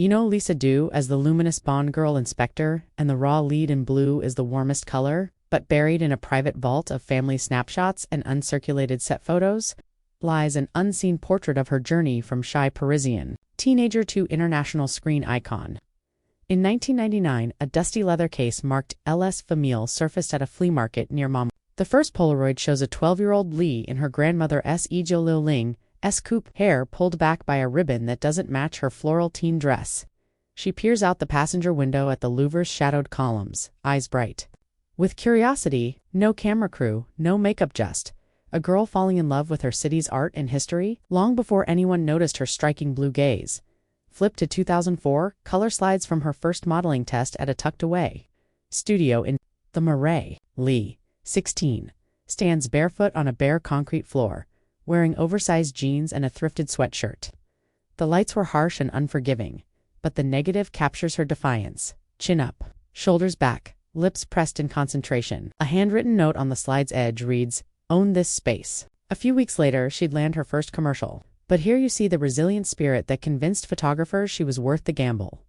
You know Léa Seydoux as the luminous Bond girl inspector, and the raw lead in blue is the warmest color, but buried in a private vault of family snapshots and uncirculated set photos lies an unseen portrait of her journey from shy Parisian teenager to international screen icon. In 1999, a dusty leather case marked LS Famille surfaced at a flea market near Montmartre. The first Polaroid shows a 12-year-old Léa in her grandmother's S coupe, hair pulled back by a ribbon that doesn't match her floral teen dress. She peers out the passenger window at the Louvre's shadowed columns, eyes bright with curiosity. No camera crew, no makeup, just a girl falling in love with her city's art and history, long before anyone noticed her striking blue gaze. Flip to 2004, color slides from her first modeling test at a tucked-away studio in the Marais. Léa, 16, stands barefoot on a bare concrete floor, wearing oversized jeans and a thrifted sweatshirt. The lights were harsh and unforgiving, but the negative captures her defiance. Chin up, shoulders back, lips pressed in concentration. A handwritten note on the slide's edge reads, "Own this space." A few weeks later, she'd land her first commercial. But here you see the resilient spirit that convinced photographers she was worth the gamble.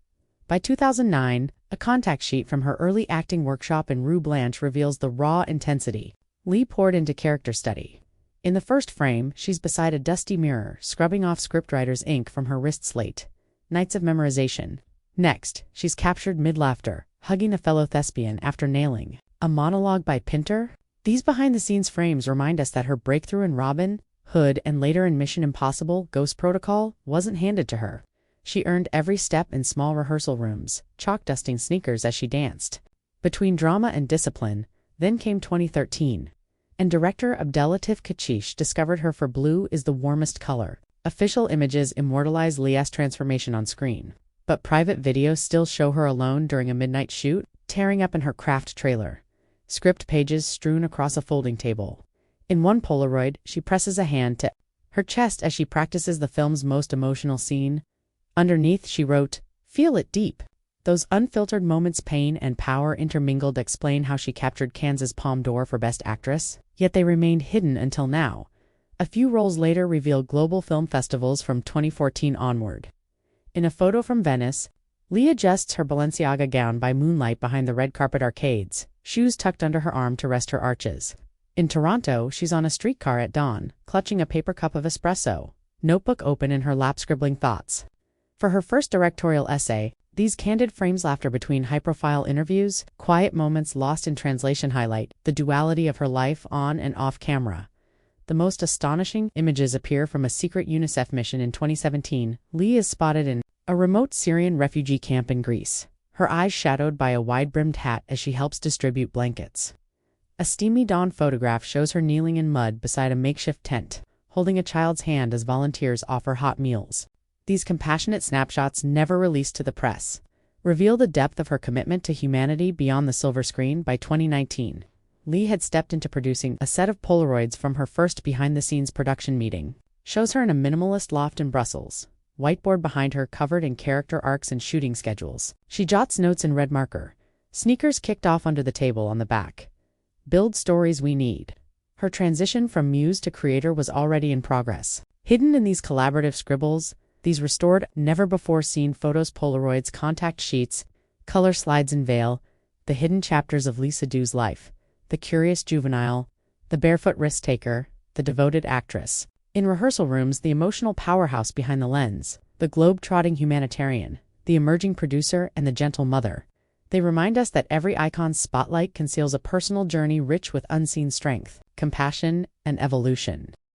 By 2009, a contact sheet from her early acting workshop in Rue Blanche reveals the raw intensity Léa poured into character study. In the first frame, she's beside a dusty mirror, scrubbing off scriptwriter's ink from her wrist slate. Nights of memorization. Next, she's captured mid-laughter, hugging a fellow thespian after nailing a monologue by Pinter. These behind-the-scenes frames remind us that her breakthrough in Robin Hood and later in Mission Impossible: Ghost Protocol wasn't handed to her. She earned every step in small rehearsal rooms, chalk dusting sneakers as she danced. Between drama and discipline, then came 2013. And director Abdelatif Kechiche discovered her for Blue is the Warmest Color. Official images immortalize Léa's transformation on screen, but private videos still show her alone during a midnight shoot, tearing up in her craft trailer. Script pages strewn across a folding table. In one Polaroid, she presses a hand to her chest as she practices the film's most emotional scene. Underneath, she wrote, "Feel it deep." Those unfiltered moments, pain and power intermingled, explain how she captured Cannes' Palme d'Or for Best Actress, yet they remained hidden until now. A few roles later revealed global film festivals from 2014 onward. In a photo from Venice, Léa adjusts her Balenciaga gown by moonlight behind the red carpet arcades, shoes tucked under her arm to rest her arches. In Toronto, she's on a streetcar at dawn, clutching a paper cup of espresso, notebook open in her lap, scribbling thoughts. For her first directorial essay, these candid frames, laughter between high-profile interviews, quiet moments lost in translation, highlight the duality of her life on and off camera. The most astonishing images appear from a secret UNICEF mission in 2017. Léa is spotted in a remote Syrian refugee camp in Greece, her eyes shadowed by a wide-brimmed hat as she helps distribute blankets. A steamy dawn photograph shows her kneeling in mud beside a makeshift tent, holding a child's hand as volunteers offer hot meals. These compassionate snapshots, never released to the press, reveal the depth of her commitment to humanity beyond the silver screen. By 2019, Léa had stepped into producing a set of Polaroids from her first behind-the-scenes production meeting. Shows her in a minimalist loft in Brussels, whiteboard behind her covered in character arcs and shooting schedules. She jots notes in red marker, sneakers kicked off under the table on the back. Build stories we need. Her transition from muse to creator was already in progress. Hidden in these collaborative scribbles, these restored, never-before-seen photos, Polaroids, contact sheets, color slides and veil, the hidden chapters of Léa Seydoux's life, the curious juvenile, the barefoot risk-taker, the devoted actress. In rehearsal rooms, the emotional powerhouse behind the lens, the globe-trotting humanitarian, the emerging producer, and the gentle mother. They remind us that every icon's spotlight conceals a personal journey rich with unseen strength, compassion, and evolution.